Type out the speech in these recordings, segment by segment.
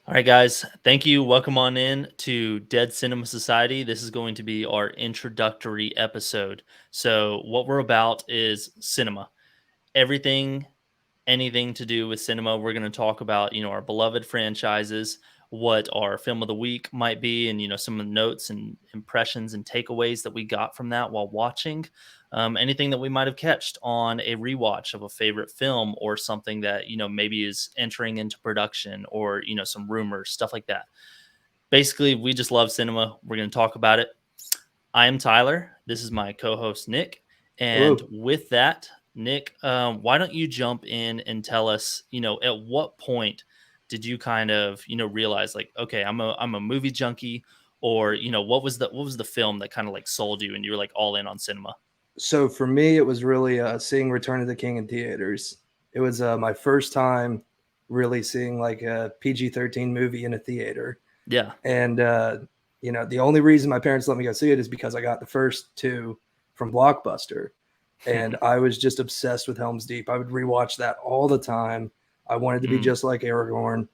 All right, guys. Thank you. Welcome on in to Dead Cinema Society. This is going to be our introductory episode. So, what we're about is cinema. Everything, anything to do with cinema. We're going to talk about, our beloved franchises, what our film of the week might be, and, some of the notes and impressions and takeaways that we got from that while watching. Anything that we might have catched on a rewatch of a favorite film or something that, maybe is entering into production or, some rumors, stuff like that. Basically, we just love cinema. We're going to talk about it. I am Tyler. This is my co-host Nick, and Hello. with that, Nick, why don't you jump in and tell us, at what point did you kind of, realize like, okay, I'm a movie junkie, or what was the film that kind of like sold you and you were like all in on cinema? So for me, it was really seeing Return of the King in theaters. It was my first time really seeing like a PG-13 movie in a theater, Yeah. and the only reason my parents let me go see it is because I got the first two from Blockbuster, and I was just obsessed with Helm's Deep. I would rewatch that all the time. I wanted to be Mm, just like Aragorn,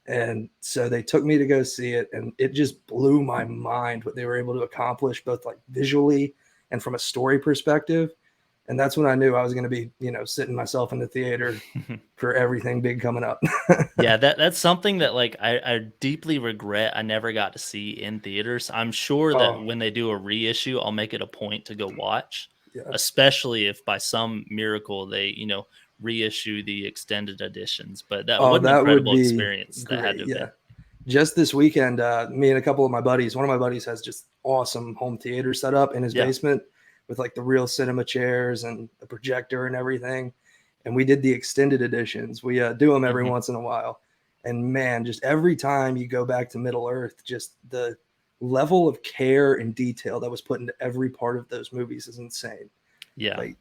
and so they took me to go see it, and it just blew my mind what they were able to accomplish, both like visually and from a story perspective. And that's when I knew I was going to be, sitting myself in the theater mm. for everything big coming up. Yeah, that's something that like I deeply regret I never got to see in theaters. I'm sure that Oh, when they do a reissue, I'll make it a point to go watch, yeah. especially if by some miracle they, reissue the extended editions. But that Oh, what an that would incredible be experience that had great. to have Yeah. been. Just this weekend, me and a couple of my buddies, one of my buddies has just awesome home theater set up in his Yeah. basement with like the real cinema chairs and the projector and everything. And we did the extended editions. We do them every Hmm. once in a while. And man, just every time you go back to Middle Earth, just the level of care and detail that was put into every part of those movies is insane. Yeah. Like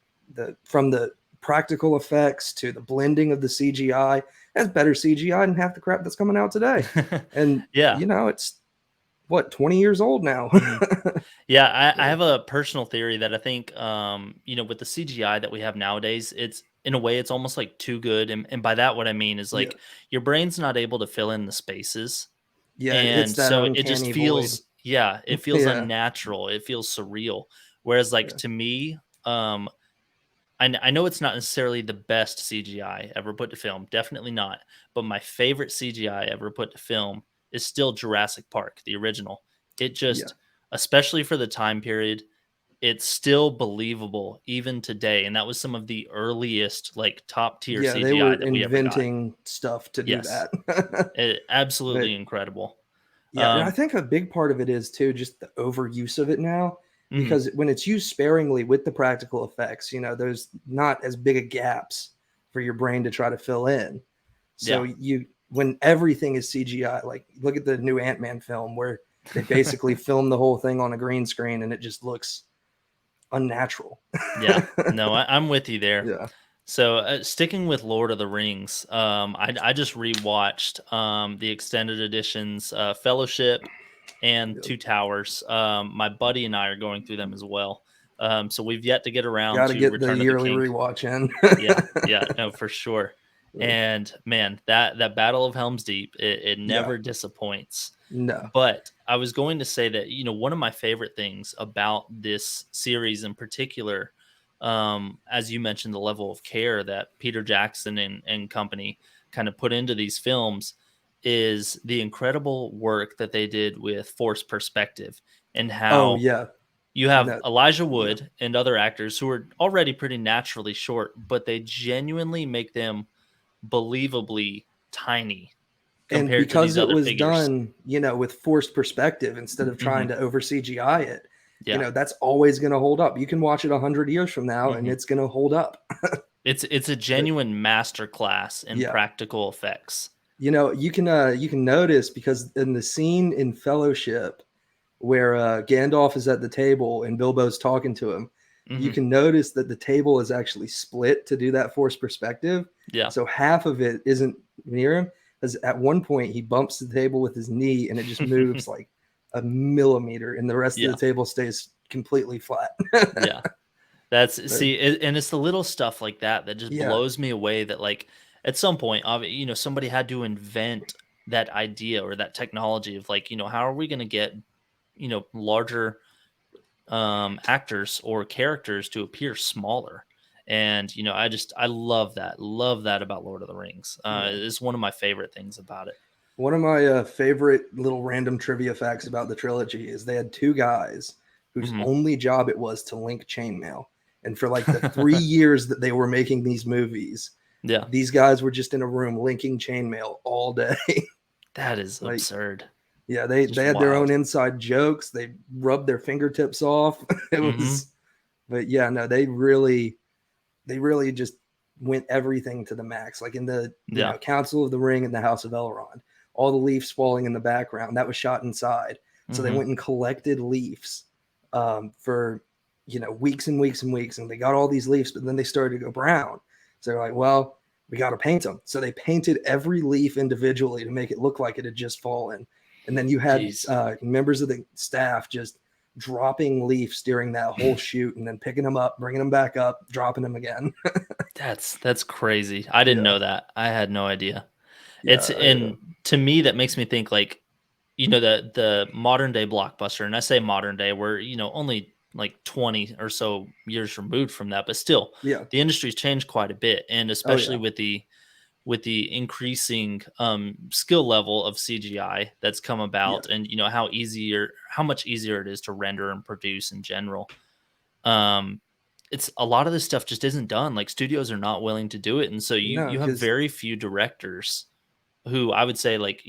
from the practical effects to the blending of the CGI, that's better CGI than half the crap that's coming out today. And Yeah. it's what, 20 years old now. Mhm. Yeah, I So, have a personal theory that I think, with the CGI that we have nowadays, it's in a way it's almost like too good, and by that what I mean is yeah, like your brain's not able to fill in the spaces, yeah, it hits and that so it just uncanny void. feels, yeah, it feels Yeah, unnatural. It feels surreal. Whereas like yeah, to me, I know it's not necessarily the best CGI ever put to film, definitely not. But my favorite CGI ever put to film is still Jurassic Park, the original. It yeah, just, especially for the time period, it's still believable even today. And that was some of the earliest, like top tier yeah. They CGI were that we ever got. inventing stuff to do Yes, that. But absolutely incredible. yeah, and I Um, think a big part of it is too just the overuse of it now. mhm, Because when it's used sparingly with the practical effects, there's not as big of gaps for your brain to try to fill in. So yeah. when everything is CGI, like look at the new Ant-Man film where they basically filmed the whole thing on a green screen and it just looks unnatural. Yeah, no, I'm with you there. Yeah. So sticking with Lord of the Rings, I just rewatched the extended editions, Fellowship and Yep. Two Towers. My buddy and I are going through them as well. So we've yet to get around Got to to get the Return of the yearly King. rewatch in. Yeah, yeah, no, for sure. And man, that Battle of Helm's Deep, it Yeah. never disappoints. No. But I was going to say that, one of my favorite things about this series in particular, as you mentioned, the level of care that Peter Jackson and company kind of put into these films is the incredible work that they did with forced perspective and Oh how yeah. you have No. Elijah Yeah. Wood and other actors who are already pretty naturally short, but they genuinely make them believably tiny And compared to because these it other was figures. done, with forced perspective instead of trying Hmm. to over CGI it, Yeah. that's always going to hold up. You can watch it 100 years from now and Hmm. it's going to hold up. It's a But genuine masterclass in yeah, practical effects. you can notice because in the scene in Fellowship where Gandalf is at the table and Bilbo's talking to him, you Hmm. can notice that the table is actually split to do that forced perspective. Yeah. So half of it isn't near him, because at one point he bumps the table with his knee and it just moves like a millimeter, and the rest of Yeah. the table stays completely flat. Yeah. That's But and it's the little stuff like that that just yeah, blows me away that like at some point, somebody had to invent that idea or that technology of like, how are we going to get, larger actors or characters to appear smaller. And I love that about Lord of the Rings. Yeah. It's one of my favorite things about it. One of my favorite little random trivia facts about the trilogy is they had two guys whose Hmm. only job it was to link chainmail. And for like the 3 years that they were making these movies, Yeah, these guys were just in a room linking chainmail all day. that is Like, absurd. yeah, they Just had their own wild. inside jokes. They rubbed their fingertips off. It Hmm. was, but yeah, no, they really just went everything to the max. Like in the Yeah. Council of the Ring and the House of Elrond, all the leaves falling in the background that was shot inside. So they Hmm. went and collected leaves for weeks and weeks and weeks, and they got all these leaves, but then they started to go brown. So they're like, well, we got to paint them. So they painted every leaf individually to make it look like it had just fallen. And then you had Jeez. members of the staff just dropping leaves during that whole shoot and then picking them up, bringing them back up, dropping them again. That's crazy. I didn't Yeah. know that. I had no idea. Yeah. It's and to me that makes me think like, the modern day blockbuster, and I say modern day, we're, only like 20 or so years removed from that, but still Yeah. the industry's changed quite a bit, and Oh, especially yeah. with the increasing skill level of CGI that's come Yeah. about, and how much easier it is to render and produce in general. Um, it's a lot of this stuff just isn't done. Like studios are not willing to do it, and so you No, you have because, very few directors who I would say like,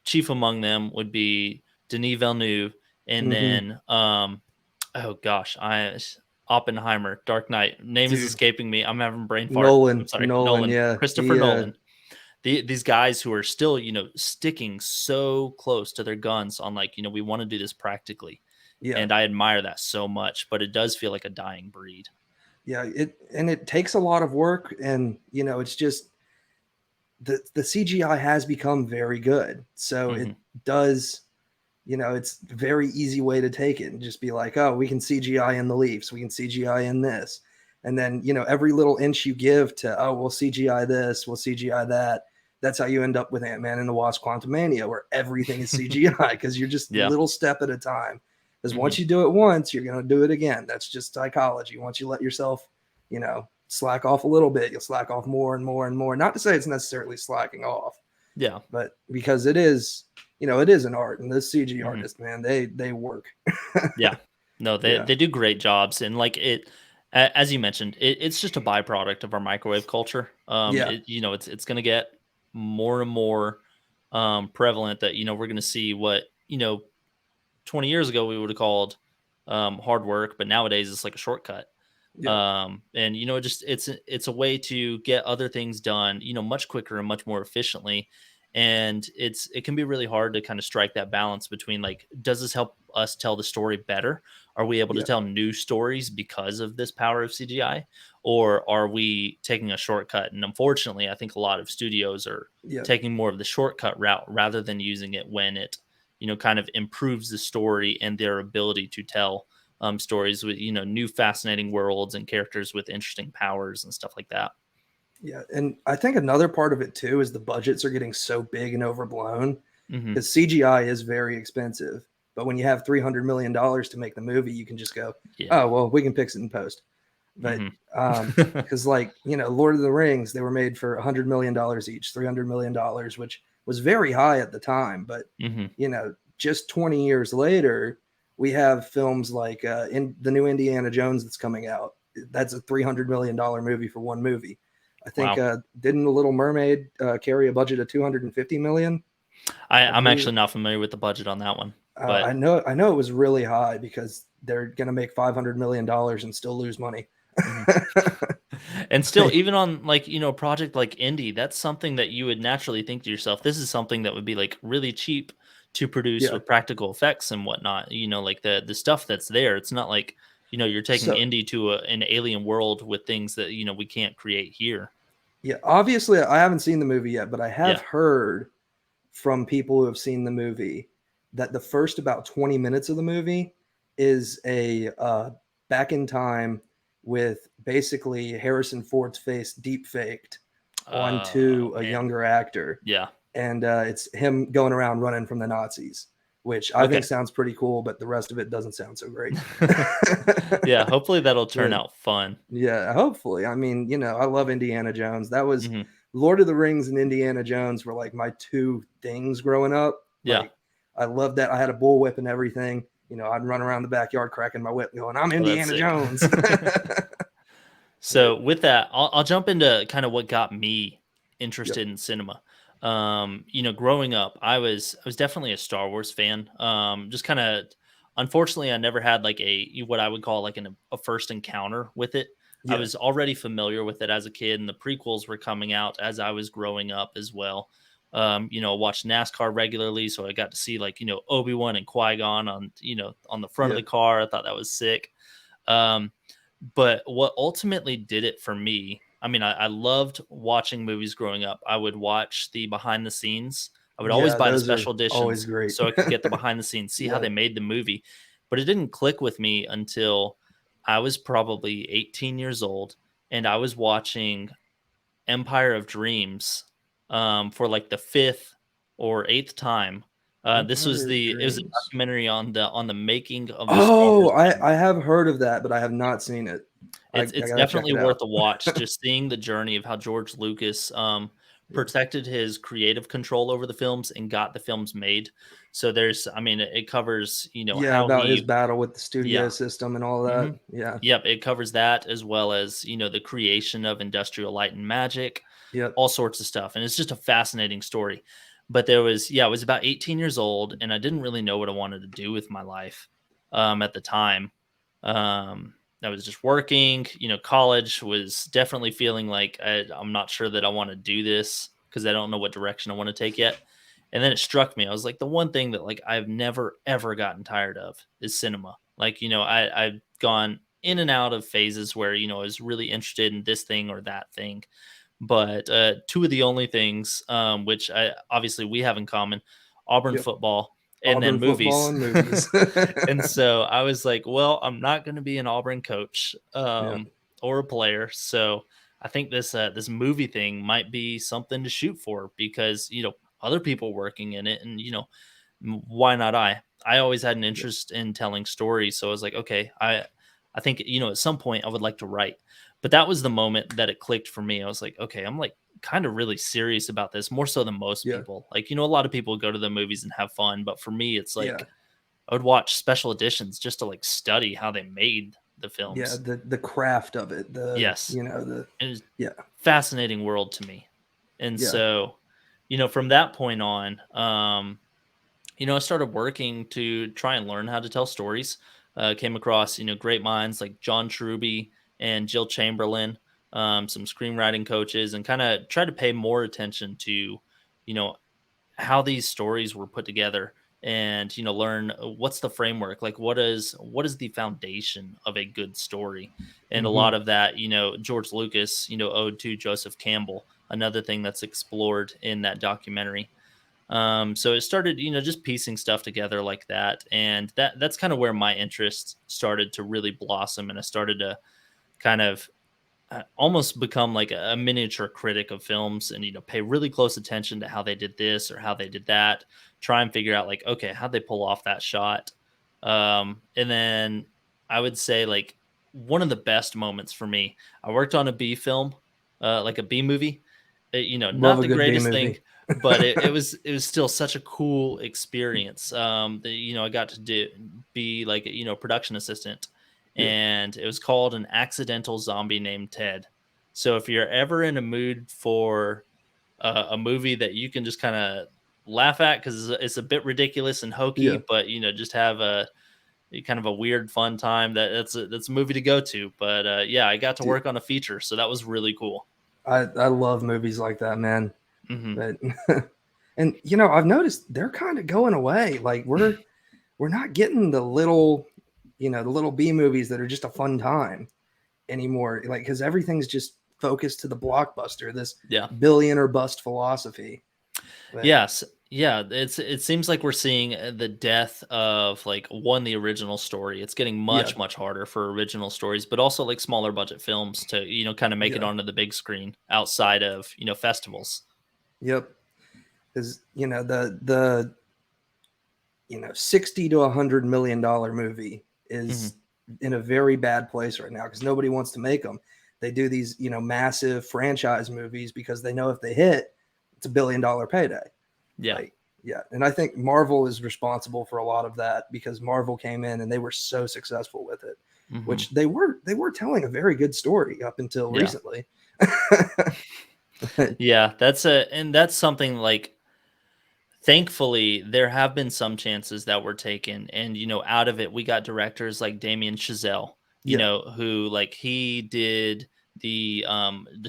chief among them would be Denis Villeneuve, and hmm then oh gosh, Oppenheimer, Dark Knight. Name is dude, escaping me. I'm having brain fart. I'm sorry, Nolan, Nolan, yeah. Christopher Nolan. These guys who are still, sticking so close to their guns on like, we want to do this practically, Yeah. and I admire that so much. But it does feel like a dying breed. Yeah. It takes a lot of work, and, it's just the CGI has become very good. So it Hmm. does, it's a very easy way to take it and just be like, oh, we can CGI in the leaves, we can CGI in this. And then, every little inch you give to, oh, we'll CGI this, we'll CGI that. That's how you end up with Ant-Man and the Wasp Quantumania, where everything is CGI because you're just Yeah. little step at a time. Because Hmm. once you do it once, you're going to do it again. That's just psychology. Once you let yourself, slack off a little bit, you'll slack off more and more and more. Not to say it's necessarily slacking off, Yeah. but because it is an art, and the CG Hmm. artists, man, they work. Yeah. No, they Yeah, they do great jobs, and like as you mentioned, it's just a byproduct of our microwave culture. yeah, It's going to get more and more prevalent that we're going to see what 20 years ago we would have called hard work, but nowadays it's like a shortcut. yeah, And it's a way to get other things done, much quicker and much more efficiently. And it can be really hard to kind of strike that balance between like, does this help us tell the story better? Are we able to yeah, tell new stories because of this power of CGI, or are we taking a shortcut? And unfortunately, I think a lot of studios are yeah, taking more of the shortcut route rather than using it when it kind of improves the story and their ability to tell stories with new fascinating worlds and characters with interesting powers and stuff like that. yeah. And I think another part of it too is the budgets are getting so big and overblown Hmm. because CGI is very expensive. But when you have $300 million to make the movie, you can just go, Yeah. oh well, we can fix it in post. But Hmm. because like Lord of the Rings, they were made for $100 million each, $300 million, which was very high at the time. But Hmm. just 20 years later, we have films like in the new Indiana Jones that's coming out. That's a $300 million movie for one movie. I think Wow. didn't The Little Mermaid carry a budget of 250 million? I I'm believe. actually not familiar with the budget on that one, but I know it was really high because they're gonna make $500 million and still lose money. mhm. And still, even on like a project like indie, that's something that you would naturally think to yourself, this is something that would be like really cheap to produce Yeah. with practical effects and whatnot. Like the stuff that's there. It's not like you're taking So indie to an alien world with things that we can't create here. yeah, obviously I haven't seen the movie yet, but I have Yeah. heard from people who have seen the movie that the first about 20 minutes of the movie is a back in time with basically Harrison Ford's face deep faked Oh onto a man. younger actor. Yeah. and it's him going around running from the Nazis, which I Okay. think sounds pretty cool, but the rest of it doesn't sound so great. Yeah, hopefully that'll turn But out fun. yeah, hopefully. I mean, I love Indiana Jones. That was Mhm. Lord of the Rings and Indiana Jones were like my two things growing up. Yeah. Like I loved that. I had a bullwhip and everything. I'd run around the backyard cracking my whip, going, "I'm Oh, that's Indiana sick. Jones." But So with that, I'll jump into kind of what got me yep, interested in cinema. Growing up, I was definitely a Star Wars fan. Just kind of, unfortunately, I never had like what I would call like a first encounter with it. I yeah, was already familiar with it as a kid, and the prequels were coming out as I was growing up as well. Watched NASCAR regularly, so I got to see like Obi-Wan and Qui-Gon on the front of yeah, the car. I thought that was sick. Um, but what ultimately did it for me, I mean, I loved watching movies growing up. I would watch the behind the scenes. I would always yeah. buy the Those are special always editions great. so I could get the behind the scenes, see how Yeah, they made the movie. But it didn't click with me until I was probably 18 years old and I was watching Empire of Dreams for like the fifth or eighth time. This was Empire of the it was a Dreams. documentary on the making of the Star Oh, Wars I trilogy. have heard of that, but I have not seen it. I It's gotta check definitely it worth out. a watch, just seeing the journey of how George Lucas, Yeah, protected his creative control over the films and got the films made. So I mean, it covers, yeah, how about his he battle with the studio yeah. system and all that. Mhm. Yeah, Yep, it covers that as well as, the creation of Industrial Light and Magic, yep, all sorts of stuff, and it's just a fascinating story. But I was about 18 years old, and I didn't really know what I wanted to do with my life, at the time. I was just working, college was definitely feeling like I'm not sure that I want to do this because I don't know what direction I want to take yet. And then it struck me. I was like, the one thing that like I've never ever gotten tired of is cinema. Like, I've gone in and out of phases where, I was really interested in this thing or that thing. But two of the only things, which obviously we have in common, Auburn yep. football and then Auburn football movies. and movies. And so I was like, well, I'm not going to be an Auburn coach Yeah, or a player. So I think this movie thing might be something to shoot for because other people working in it, and why not I? I always had an yeah, interest in telling stories, so I was like, okay, I think at some point I would like to write. But that was the moment that it clicked for me. I was like, okay, I'm like kind of really serious about this, more so than most yeah, people. Like, a lot of people go to the movies and have fun, but for me, it's yeah, like I would watch special editions just to like study how they made the yeah. films. The craft of it. Yes, The it was yeah, fascinating world to me. And yeah, so, from that point on, I started working to try and learn how to tell stories. Came across, great minds like John Truby and Jill Chamberlain, some screenwriting coaches, and kind of tried to pay more attention to, you know, how these stories were put together and learn what's the framework, like what is the foundation of a good story. And a hmm lot of that, George Lucas, owed to Joseph Campbell, another thing that's explored in that documentary. So it started, just piecing stuff together like that, and that's kind of where my interest started to really blossom, and I started to kind of almost become like a miniature critic of films, and pay really close attention to how they did this or how they did that, try and figure out like, okay, how'd they pull off that shot. And then I would say like one of the best moments for me, I worked on a B film, like a B movie. Love Not a the good B greatest thing, movie. but it was still such a cool experience. That I got to be like production assistant, Yeah, and it was called An Accidental Zombie Named Ted. So if you're ever in a mood for a movie that you can just kind of laugh at because it's a bit ridiculous and yeah. hokey, but just have a kind of a weird fun time, that's a movie to go to. But yeah, I got to Dude, work on a feature, so that was really cool. I love movies like that, man. Hmm. But and I've noticed they're kind of going away. Like we're not getting the little B movies that are just a fun time anymore. Like because everything's just focused to the blockbuster, this Yeah. billion or bust philosophy. But Yes. Yeah, it seems like we're seeing the death of like the original story. It's getting yeah, much harder for original stories, but also like smaller budget films to, kind of make it yeah, onto the big screen outside of, festivals. yep. because the 60 to $100 million movie Mhm. is in a very bad place right now because nobody wants to make them. They do these massive franchise movies because they know if they hit, it's $1 billion payday. Yeah. Like, yeah, and I think Marvel is responsible for a lot of that because Marvel came in and they were so successful with it, Mhm. which they were telling a very good story up until Yeah. recently. Yeah, that's something like thankfully there have been some chances that were taken, and out of it we got directors like Damien Chazelle, Yeah, who like he did the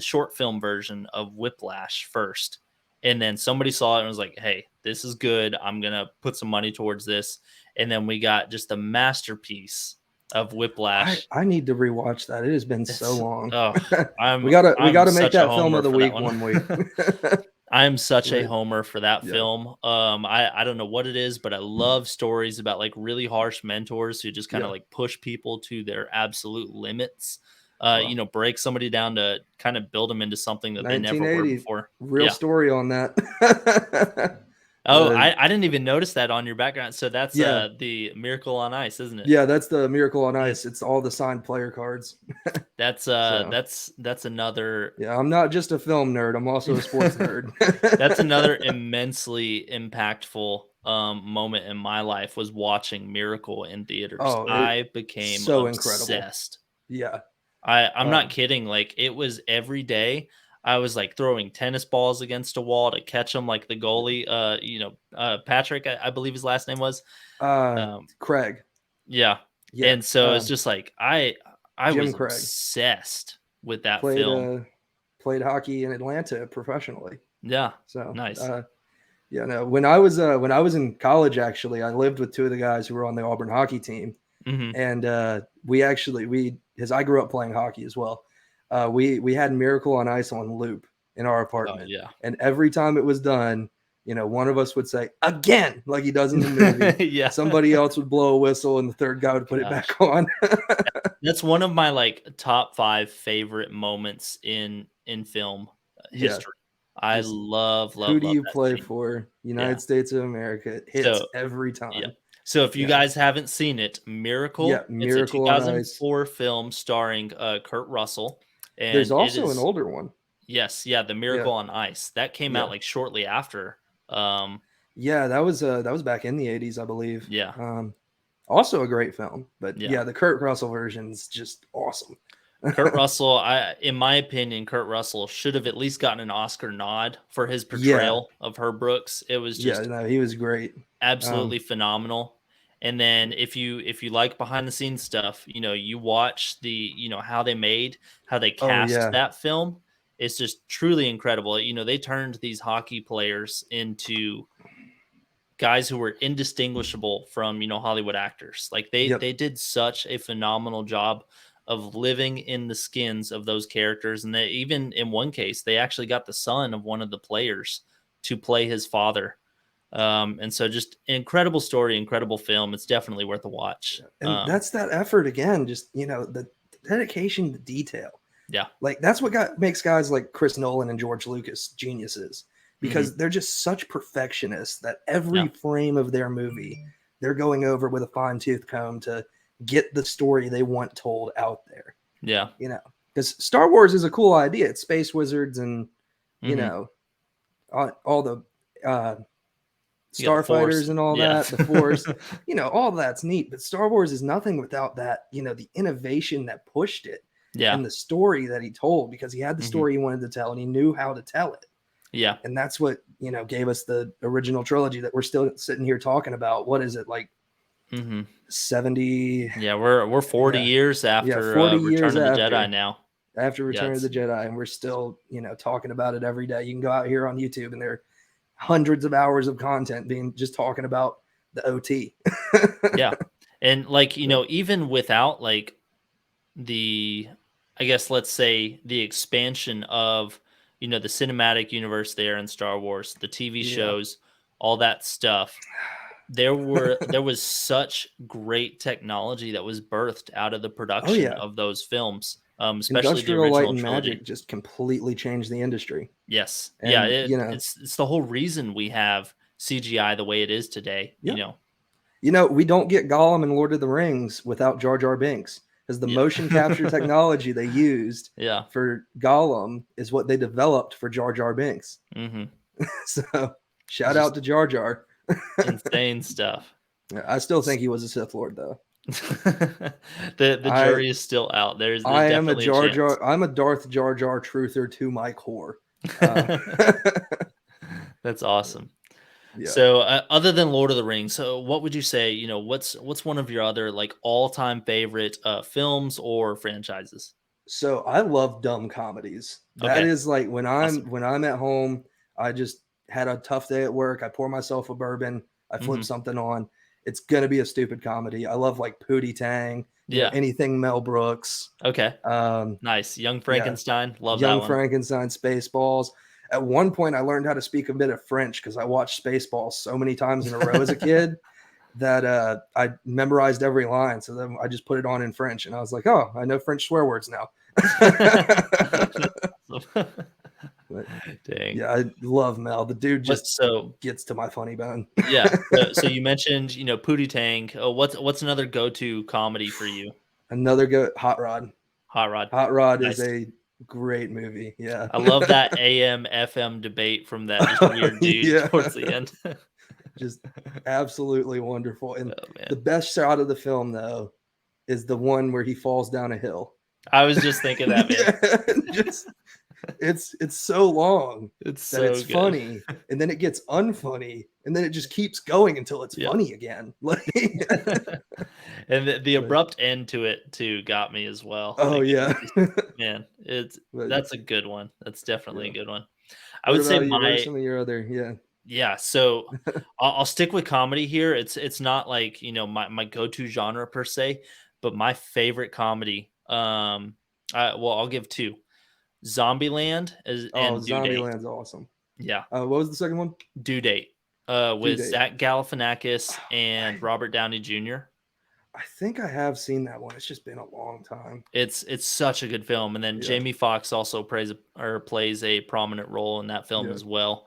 short film version of Whiplash first, and then somebody saw it and was like, "Hey, this is good. I'm going to put some money towards this." And then we got just a masterpiece of I Whiplash. I need to rewatch that. It has been so It's long. oh, we I'm gotta we I'm gotta make such a that film homer of the for that week one. one week. I'm such a But homer for that yeah, film. I don't know what it is, but I love stories about like really harsh mentors who just kind of yeah. like push people to their absolute limits. Well, Break somebody down to kind of build them into something that they never were 1980, before. real Yeah. story on that. Oh, the I didn't even notice that on your background. So that's Yeah, the Miracle on Ice, isn't it? yeah, that's the Miracle on Mm. Ice. It's all the signed player cards. That's So that's another yeah, I'm not just a film nerd. I'm also a sports nerd. That's another immensely impactful, moment in my life was watching Miracle in theaters. Oh, I became so incredible. obsessed. Yeah. I'm not Um, kidding, like, it was every day. I was, like, throwing tennis balls against a wall to catch them like the goalie, Patrick, I believe his last name was. uh, Um, Craig. yeah, Yeah. and so it's just like, I Jim was Craig obsessed with that played film. uh played hockey in Atlanta professionally. Yeah, So nice. yeah, no. When I was in college, actually, I lived with two of the guys who were on the Auburn hockey team, Mhm. and we because I grew up playing hockey as well. We had Miracle on Ice on loop in our Oh, apartment, yeah. and every time it was done, one of us would say again, like he does in the movie. Yeah. Somebody else would blow a whistle, and the third guy would put it Gosh. back on. That's one of my, like, top 5 favorite moments in film, Yeah, history. I just love, who love, do love you that play scene. for? Yeah. United States of America. It hits So every yeah. time. So if you Yeah, guys haven't seen it, yeah. Miracle, it's a Miracle on Ice. 2004 film starring, Kurt Russell, There's and it also an is older one. yes, yeah, The Yeah, Miracle on Ice. That came out, yeah, like, shortly after. Um, yeah. That was back in the '80s, I believe. yeah, Also a great film, but yeah. yeah, the Kurt Russell version is just awesome. Kurt Russell, in my opinion, Kurt Russell should have at least gotten an Oscar nod for his Yeah, portrayal of Herb Brooks. It was yeah. just No, he was great. absolutely Um, phenomenal. And then if you like behind the scenes stuff, you watch how they made, how they oh cast yeah, that film. It's just truly incredible. They turned these hockey players into guys who were indistinguishable from Hollywood actors. Like they yep, they did such a phenomenal job of living in the skins of those characters, and they even in one case they actually got the son of one of the players to play his father. And so just incredible story, incredible film. It's definitely worth a watch. and that's that effort again. Just the dedication to detail. Yeah. Like that's what makes guys like Chris Nolan and George Lucas geniuses Hmm. because they're just such perfectionists that Yeah. every frame of their movie they're going over with a fine tooth comb to get the story they want told out there. Yeah. You know, because Star Wars is a cool idea. It's space wizards and you Hmm. know all the uh, You got the starfighters force. and all Yeah. that, the Force. All that's neat. But Star Wars is nothing without that. The innovation that pushed it Yeah. and the story that he told because he had the Hmm. story he wanted to tell and he knew how to tell it. Yeah. And that's what gave us the original trilogy that we're still sitting here talking about. What is it, like Hmm. 70? Yeah. We're 40 Yeah, years yeah, after 40 years Return of the Jedi now. after Yeah. Return of the It's Jedi, and we're still talking about it every day. You can go out here on YouTube and there are hundreds of hours of content being just talking about the OT. yeah. And like, So, even without like the I guess let's say the expansion of the cinematic universe there in Star Wars, the TV yeah. shows, all that stuff. There was such great technology that was birthed out of the Oh production yeah. of those films. especially the Industrial Light original and trilogy. Magic just completely changed the industry. Yes, yeah, And, it's the whole reason we have CGI the way it is today. yeah, we don't get Gollum in Lord of the Rings without Jar Jar Binks, because the Yeah, motion capture technology they used yeah. for Gollum is what they developed for Jar Jar Binks. Hmm. So shout Just out to Jar Jar. insane stuff. I still think he was a Sith Lord, though. The I jury is still out. There's I am a definitely a Jar chance. Jar. I'm a Darth Jar Jar truther to my core. Uh, That's awesome. yeah. So, other than Lord of the Rings, so what would you say? What's one of your other like all time favorite films or franchises? So I love dumb comedies. That Okay, is like when I'm awesome. when I'm at home, I just had a tough day at work. I pour myself a bourbon. I flip Hmm. something on. It's gonna be a stupid comedy. I love like Pootie Tang. Yeah. Anything Mel Brooks. Okay. Um, Nice. Young yeah, Frankenstein. Love that Young one. Frankenstein, Spaceballs. At one point, I learned how to speak a bit of French because I watched Spaceballs so many times in a row as a kid that I memorized every line. So then I just put it on in French, and I was like, "Oh, I know French swear words now." That's awesome. But Dang. yeah, I love Mel. The dude What just so gets to my funny bone. yeah. So you mentioned, Pootie Tang. What's another go-to comedy for you? Another go, Hot Rod. Hot Rod. Hot Rod is Nice. a great movie. Yeah, I love that AM FM debate from that just weird dude yeah, towards the end. just absolutely wonderful. And Oh the man. best shot of the film, though, is the one where he falls down a hill. I was just thinking that, man. Yeah, just it's so long It's that it's so good. funny, and then it gets unfunny, and then it just keeps going until it's Yeah. funny again. Like, And the but abrupt end to it too got me as well. oh Like it was yeah, just man, but that's a good one. That's definitely yeah. a good one. I What would say about you? What are my some of your other? Yeah, yeah, so I'll stick with comedy here. It's not like, my go-to genre per se, but my favorite comedy, well, I'll give 2. Zombieland is oh, and Due Date. Zombieland's awesome. Yeah, What was the second one? Due Date, Due with Date. Zach Galifianakis and I Robert Downey Jr. I think I have seen that one. It's just been a long time. It's such a good film, and then Yeah, Jamie Foxx also plays a prominent role in that film yeah, as well.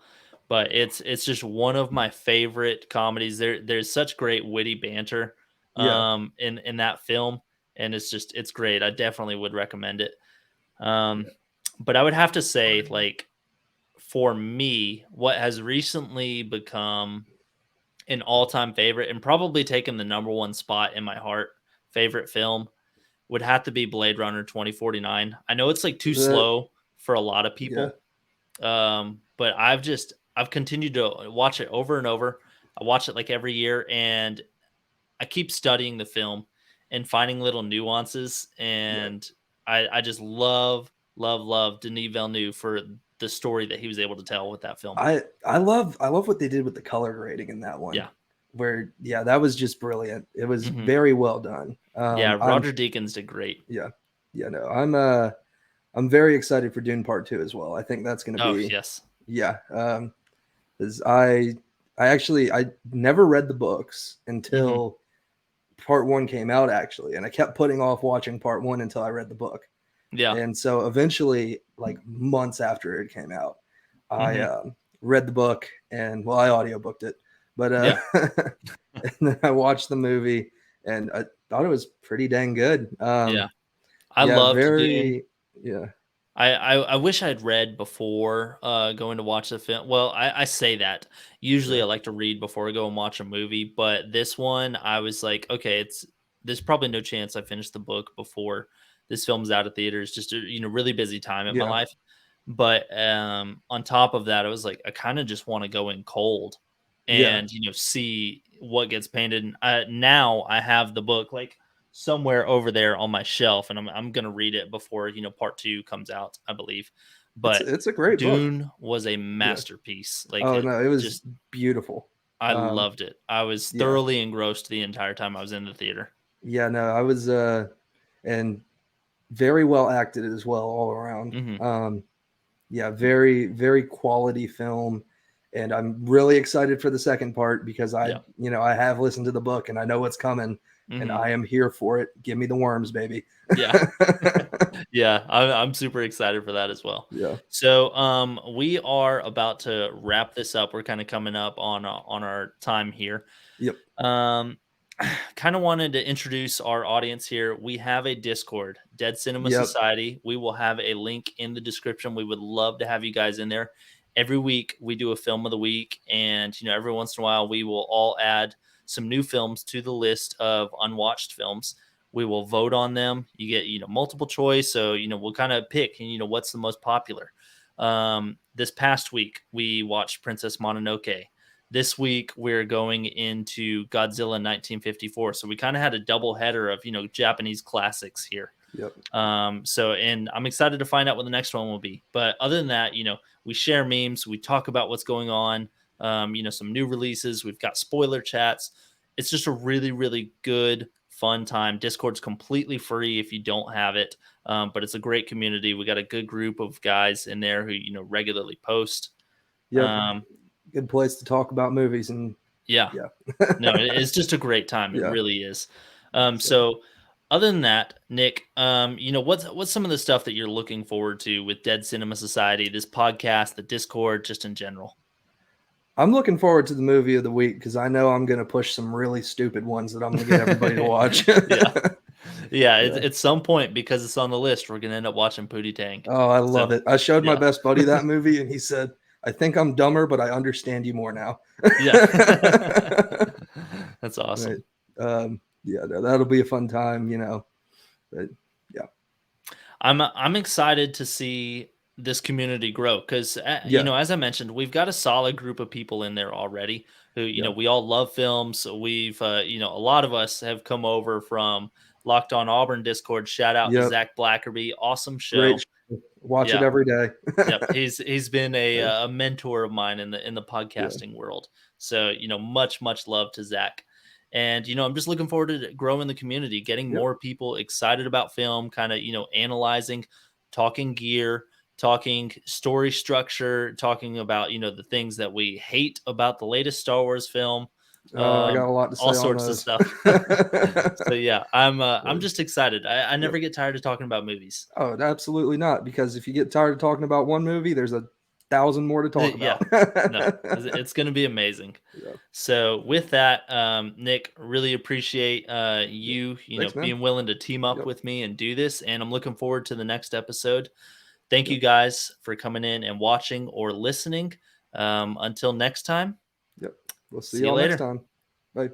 But it's just one of my favorite comedies. There's such great witty banter yeah, in that film, and it's great. I definitely would recommend it. Um, yeah, but I would have to say, like, for me, what has recently become an all-time favorite and probably taken the number one spot in my heart favorite film would have to be Blade Runner 2049. I know it's like too that, slow for a lot of yeah, people, but I've continued to watch it over and over. I watch it like every year, and I keep studying the film and finding little nuances. yeah. And I just love Denis Villeneuve for the story that he was able to tell with that film. I love what they did with the color grading in that one. Yeah, Where yeah, that was just brilliant. It was hmm very well done. yeah. I'm Roger Deakins did great. yeah, yeah, no, I'm very excited for Dune Part Two as well. I think that's going to Oh be yes. yeah. 'Cause I never read the books Hmm. until Part One came out actually, and I kept putting off watching Part One until I read the book. Yeah. And so eventually, like months after it came out, I Hmm. read the book and well, I audiobooked it, but Yeah. and then I watched the movie and I thought it was pretty dang good. Yeah. I Yeah, loved Dune. very, yeah, I wish I'd read before going to watch the film. Well, I say that usually yeah, I like to read before I go and watch a movie, but this one I was like, okay, there's probably no chance I finish the book before this film's out of theaters. Just a really busy time in my yeah. life. But on top of that, I was like, I kind of just want to go in cold Yeah, and see what gets painted. And now I have the book like somewhere over there on my shelf, and I'm gonna read it before part two comes out, I believe. it's But it's a great book. Dune was a Yeah. masterpiece. Like Oh it no, it was just, beautiful. I Um, loved it. I was yeah, thoroughly engrossed the entire time I was in the theater. yeah. No, I was and very well acted as well all around. Hmm. Yeah, very very quality film, and I'm really excited for the second part because Yeah. I have listened to the book and I know what's coming, and Hmm. I am here for it. Give me the worms, baby. Yeah. Yeah, I'm super excited for that as well. Yeah. So, we are about to wrap this up. We're kind of coming up on our time here. Yep. Um, kind of wanted to introduce our audience here. We have a Discord, Dead Cinema Yep. Society. We will have a link in the description. We would love to have you guys in there. Every week we do a film of the week, and every once in a while we will all add some new films to the list of unwatched films. We will vote on them. You get multiple choice, so we'll kind of pick what's the most popular. This past week we watched Princess Mononoke. This week we're going into Godzilla 1954. So we kind of had a double header of, Japanese classics here. Yep. And I'm excited to find out what the next one will be. But other than that, we share memes, we talk about what's going on, some new releases, we've got spoiler chats. It's just a really, really good, fun time. Discord's completely free if you don't have it. But it's a great community. We got a good group of guys in there who, regularly post. Yep. Um, Good place to talk about movies, and yeah, yeah. no, it's just a great time. It Yeah. really is. So So other than that, Nick, what's some of the stuff that you're looking forward to with Dead Cinema Society, this podcast, the Discord, just in general? I'm looking forward to the movie of the week because I know I'm going to push some really stupid ones that I'm going to get everybody to watch. Yeah, yeah. Yeah. At some point, because it's on the list, we're gonna end up watching Pootie Tang. Oh, I So love it. I showed my yeah, best buddy that movie, and he said, "I think I'm dumber, but I understand you more now." yeah. That's Right. awesome. Yeah, that'll be a fun time, But yeah, I'm excited to see this community grow because yeah, as I mentioned, we've got a solid group of people in there already who yeah, we all love films. So we've a lot of us have come over from Locked On Auburn Discord. Shout out to yep. Zach Blackerby, awesome Great. show. Watch it Yeah, every day. yep. He's been Yeah, a mentor of mine in the yeah, podcasting world. So much love to Zach. And I'm just looking forward to growing the community, getting yep. more people excited about film, kind of analyzing, talking gear, talking story structure, talking about the things that we hate about the latest Star Wars film, I got a lot to all say on sorts of those. stuff. So yeah, I'm just excited. I Yep. never get tired of talking about movies. Oh, absolutely not. Because if you get tired of talking about one movie, there's 1,000 more to talk Yeah, about. no, it's going to be amazing. Yeah. So with that, Nick, really appreciate Yep. you Thanks, man. being willing to team up Yep. with me and do this, and I'm looking forward to the next episode. Thank you Yep. guys for coming in and watching or listening. Until next time, Yep. We'll see see you y'all next later. time. Bye.